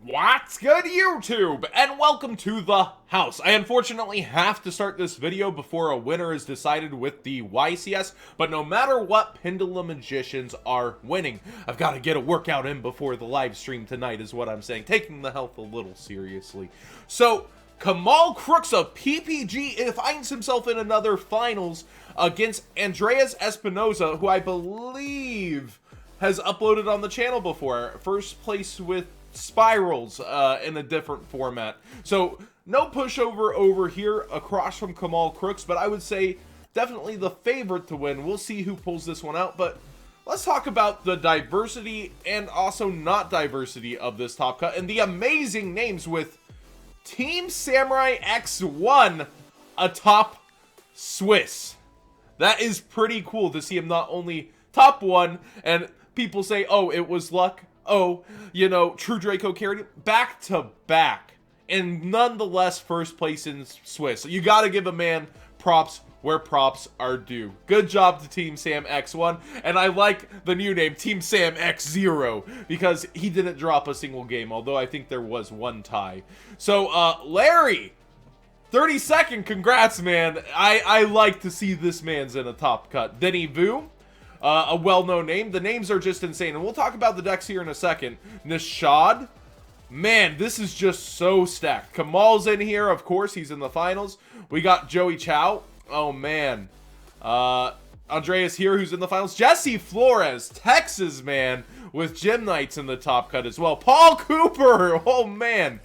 What's good, YouTube? And welcome to the house. I unfortunately have to start this video before a winner is decided with the YCS, but no matter what, Pendulum Magicians are winning. I've got to get a workout in before the live stream tonight is what I'm saying, taking the health a little seriously. So, Kamal Crooks of PPG finds himself in another finals against Andreas Espinoza, who I believe has uploaded on the channel before. First place with spirals in a different format. So no pushover over here across from Kamal Crooks, but I would say definitely the favorite to win. We'll see who pulls this one out, but let's talk about the diversity and also not diversity of this top cut and the amazing names with TeamSamx1 atop Swiss. That is pretty cool to see him not only top one, and people say, oh, it was luck. Oh, you know, True Draco carried it back to back, and nonetheless first place in Swiss. You got to give a man props where props are due. Good job to TeamSamx1, and I like the new name TeamSamx0 because he didn't drop a single game, although I think there was one tie. So Larry, 32nd, congrats, man. I like to see this man's in a top cut. Denny Vu, a well-known name. The names are just insane, and we'll talk about the decks here in a second. Nishad, man, this is just so stacked. Kamal's in here, of course, he's in the finals. We got Joey Chow, oh man. Andreas here, who's in the finals. Jesse Flores, Texas, man, with Gym Knights in the top cut as well. Paul Cooper, oh man,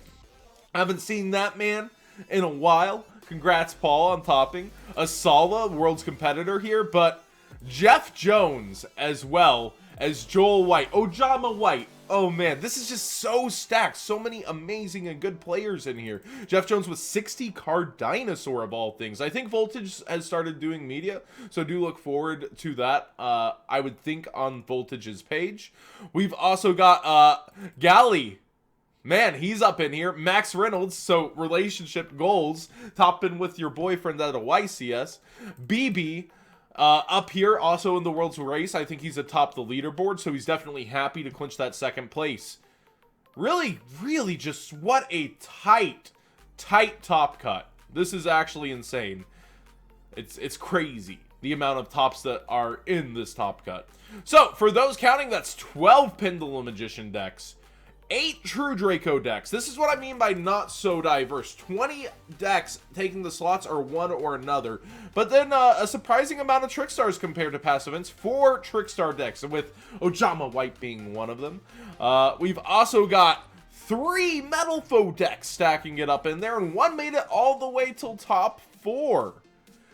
I haven't seen that man in a while. Congrats, Paul, on topping. Asala, world's competitor here, but Jeff Jones as well as Joel White. Ojama White. Oh man, this is just so stacked. So many amazing and good players in here. Jeff Jones with 60 card dinosaur of all things. I think Voltage has started doing media, so do look forward to that. I would think on Voltage's page. We've also got Gally. Man, he's up in here. Max Reynolds, so relationship goals. Topping with your boyfriend at a YCS. BB. Up here, also in the World's Race, I think he's atop the leaderboard, so he's definitely happy to clinch that second place. Really, really just what a tight top cut. This is actually insane. It's crazy, the amount of tops that are in this top cut. So, for those counting, that's 12 Pendulum Magician decks. 8 True Draco decks. This is what I mean by not so diverse. 20 decks taking the slots are one or another. But then a surprising amount of Trickstars compared to past events. 4 Trickstar decks, with Ojama White being one of them. We've also got 3 Metal Foe decks stacking it up in there, and 1 made it all the way till top 4.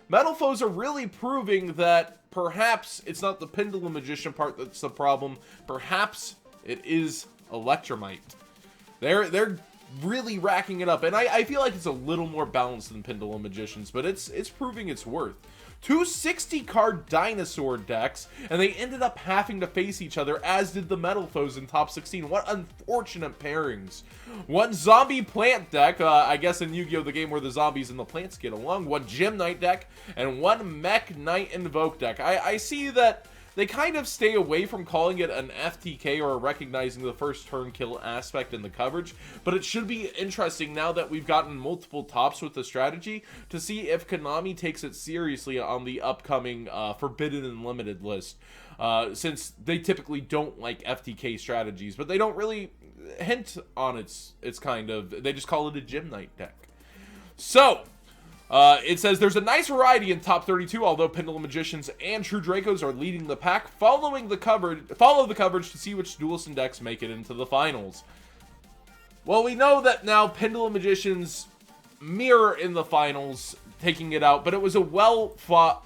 Metal Foes are really proving that perhaps it's not the Pendulum Magician part that's the problem. Perhaps it is Electromite. They're really racking it up, and I feel like it's a little more balanced than Pendulum Magicians, but it's proving its worth. 2 60-card dinosaur decks, and they ended up having to face each other, as did the Metal Foes in top 16. What unfortunate pairings. 1 zombie plant deck, I guess in Yu-Gi-Oh! The game where the zombies and the plants get along. 1 Gym Knight deck, and 1 Mech Knight Invoke deck. I see that they kind of stay away from calling it an FTK or recognizing the first turn kill aspect in the coverage, but it should be interesting now that we've gotten multiple tops with the strategy to see if Konami takes it seriously on the upcoming Forbidden and Limited list, since they typically don't like FTK strategies, but they don't really hint on its kind of, they just call it a Gym Knight deck. So, it says there's a nice variety in top 32, although Pendulum Magicians and True Dracos are leading the pack. Follow the coverage to see which Duelist decks make it into the finals. Well, we know that now Pendulum Magicians mirror in the finals, taking it out, but it was a well-fought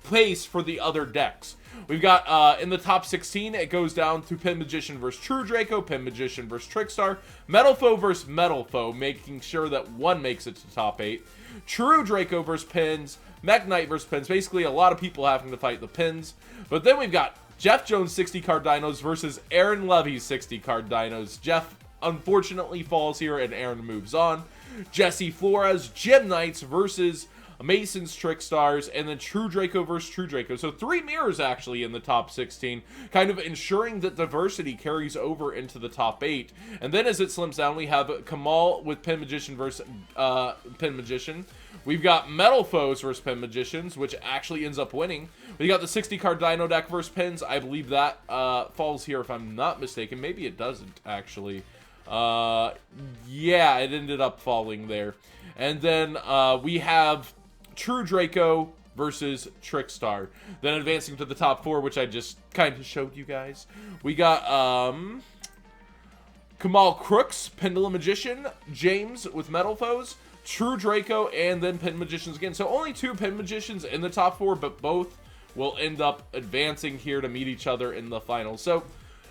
place for the other decks. We've got, in the top 16, it goes down to Pen Magician versus True Draco, Pen Magician versus Trickstar, Metal Foe versus Metal Foe, making sure that one makes it to top 8. True Draco versus Pins, Mech Knight versus Pins, basically a lot of people having to fight the Pins. But then we've got Jeff Jones 60-card dinos versus Aaron Levy's 60-card dinos. Jeff unfortunately falls here and Aaron moves on. Jesse Flores, Gym Knights versus Mason's Trickstars, and then True Draco versus True Draco. So 3 mirrors actually in the top 16, kind of ensuring that diversity carries over into the top 8. And then as it slims down, we have Kamal with Pin Magician versus Pin Magician. We've got Metal Foes versus Pin Magicians, which actually ends up winning. We got the 60-card Dino deck versus Pins. I believe that falls here if I'm not mistaken. Maybe it doesn't, actually. Yeah, it ended up falling there. And then we have True Draco versus Trickstar. Then advancing to the top 4, which I just kind of showed you guys. We got Kamal Crooks, Pendulum Magician, James with Metal Foes, True Draco, and then Pin Magicians again. So only 2 Pin Magicians in the top 4, but both will end up advancing here to meet each other in the finals. So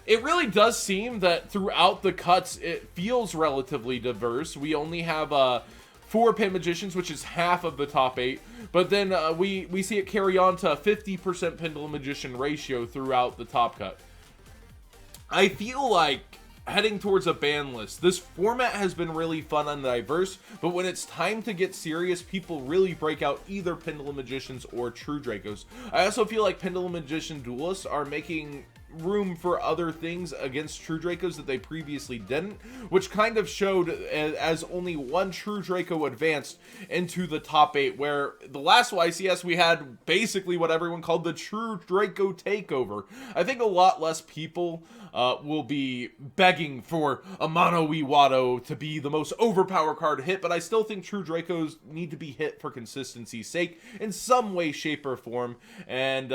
it really does seem that throughout the cuts, it feels relatively diverse. We only have 4 Pin Magicians, which is half of the top 8. But then we see it carry on to a 50% Pendulum Magician ratio throughout the top cut. I feel like heading towards a ban list, this format has been really fun and diverse, but when it's time to get serious, people really break out either Pendulum Magicians or True Dracos. I also feel like Pendulum Magician duelists are making room for other things against True Dracos that they previously didn't, which kind of showed as only 1 True Draco advanced into the top 8, where the last YCS we had basically what everyone called the True Draco takeover. I think a lot less people will be begging for a Mono Iwado to be the most overpowered card hit, but I still think True Dracos need to be hit for consistency's sake in some way, shape, or form, and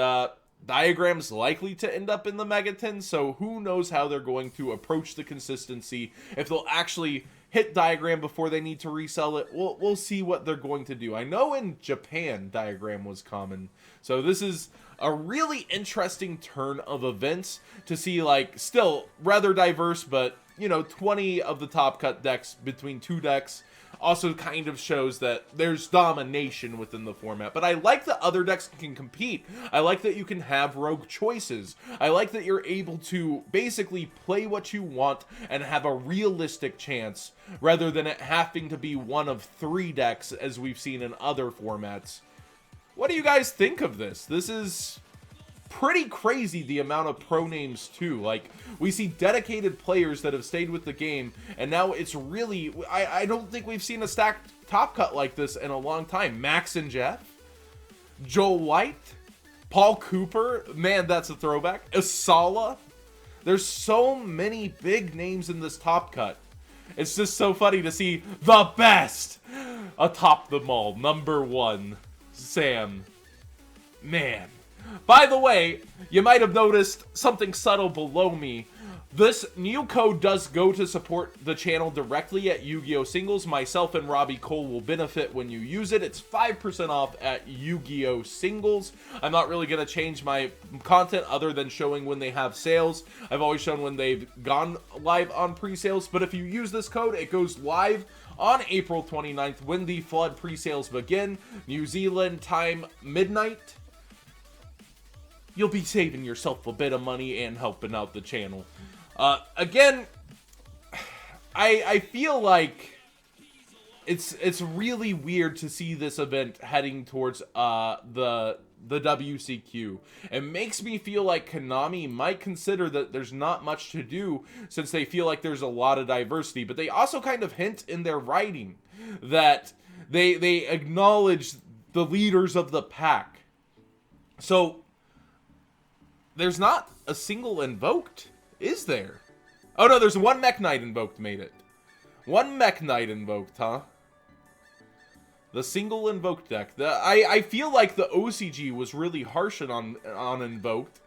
Diagram's likely to end up in the Megaton, so who knows how they're going to approach the consistency. If they'll actually hit Diagram before they need to resell it, we'll see what they're going to do. I know in Japan, Diagram was common, so this is a really interesting turn of events to see, like, still rather diverse, but, you know, 20 of the top cut decks between 2 decks also kind of shows that there's domination within the format. But I like that other decks can compete. I like that you can have rogue choices. I like that you're able to basically play what you want and have a realistic chance, rather than it having to be one of 3 decks as we've seen in other formats. What do you guys think of this? This is pretty crazy, the amount of pro names too. Like, we see dedicated players that have stayed with the game, and now it's really, I don't think we've seen a stacked top cut like this in a long time. Max and Jeff, Joel White, Paul Cooper, man, that's a throwback. Asala. There's so many big names in this top cut. It's just so funny to see the best atop them all. Number 1, Sam. Man. By the way, you might have noticed something subtle below me. This new code does go to support the channel directly at Yu-Gi-Oh! Singles. Myself and Robbie Cole will benefit when you use it. It's 5% off at Yu-Gi-Oh! Singles. I'm not really going to change my content other than showing when they have sales. I've always shown when they've gone live on pre-sales, but if you use this code, it goes live on April 29th when the flood pre-sales begin. New Zealand time, midnight. You'll be saving yourself a bit of money and helping out the channel. Again, I feel like it's really weird to see this event heading towards the WCQ. It makes me feel like Konami might consider that there's not much to do, since they feel like there's a lot of diversity. But they also kind of hint in their writing that they acknowledge the leaders of the pack. So there's not a single invoked, is there? Oh no, there's 1 Mech Knight invoked made it. 1 Mech Knight invoked, huh? The single invoked deck. I feel like the OCG was really harsh on invoked,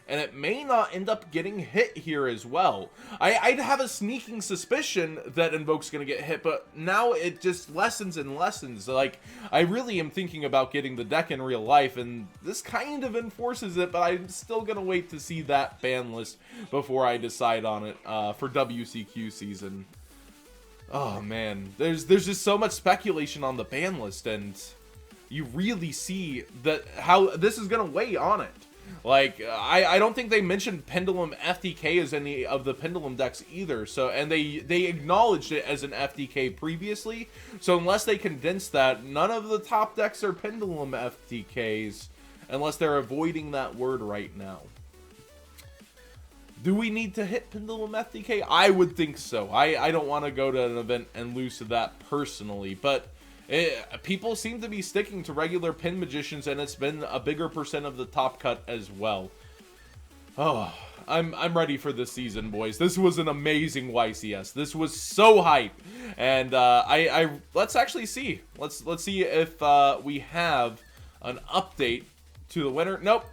and it may not end up getting hit here as well. I'd have a sneaking suspicion that Invoke's gonna get hit, but now it just lessens and lessens. Like, I really am thinking about getting the deck in real life, and this kind of enforces it, but I'm still gonna wait to see that ban list before I decide on it for WCQ season. Oh man, there's just so much speculation on the ban list, and you really see that how this is gonna weigh on it. Like, I don't think they mentioned Pendulum FTK as any of the Pendulum decks either. So, and they acknowledged it as an FTK previously. So unless they condense that, none of the top decks are Pendulum FTKs, unless they're avoiding that word right now. Do we need to hit Pendulum FTK? I would think so. I don't want to go to an event and lose to that personally, but people seem to be sticking to regular Pin Magicians, and it's been a bigger percent of the top cut as well. Oh, I'm ready for this season, boys. This was an amazing YCS. This was so hype, and let's actually see. Let's see if we have an update to the winner. Nope.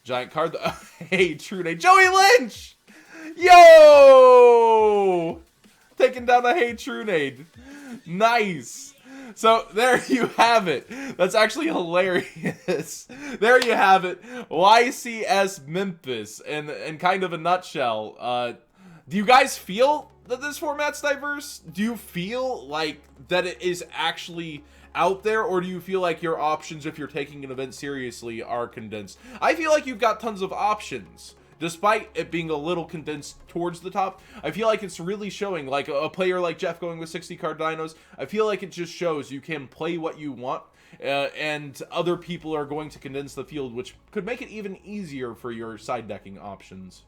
Giant card. Hey, True Nade. Joey Lynch! Yo! Taking down a Hey True Nade. Nice. So, there you have it. That's actually hilarious. There you have it. YCS Memphis in kind of a nutshell. Do you guys feel that this format's diverse? Do you feel like that it is actually out there, or do you feel like your options, if you're taking an event seriously, are condensed? I feel like you've got tons of options. Despite it being a little condensed towards the top, I feel like it's really showing, like a player like Jeff going with 60 card dinos, I feel like it just shows you can play what you want, and other people are going to condense the field, which could make it even easier for your side decking options.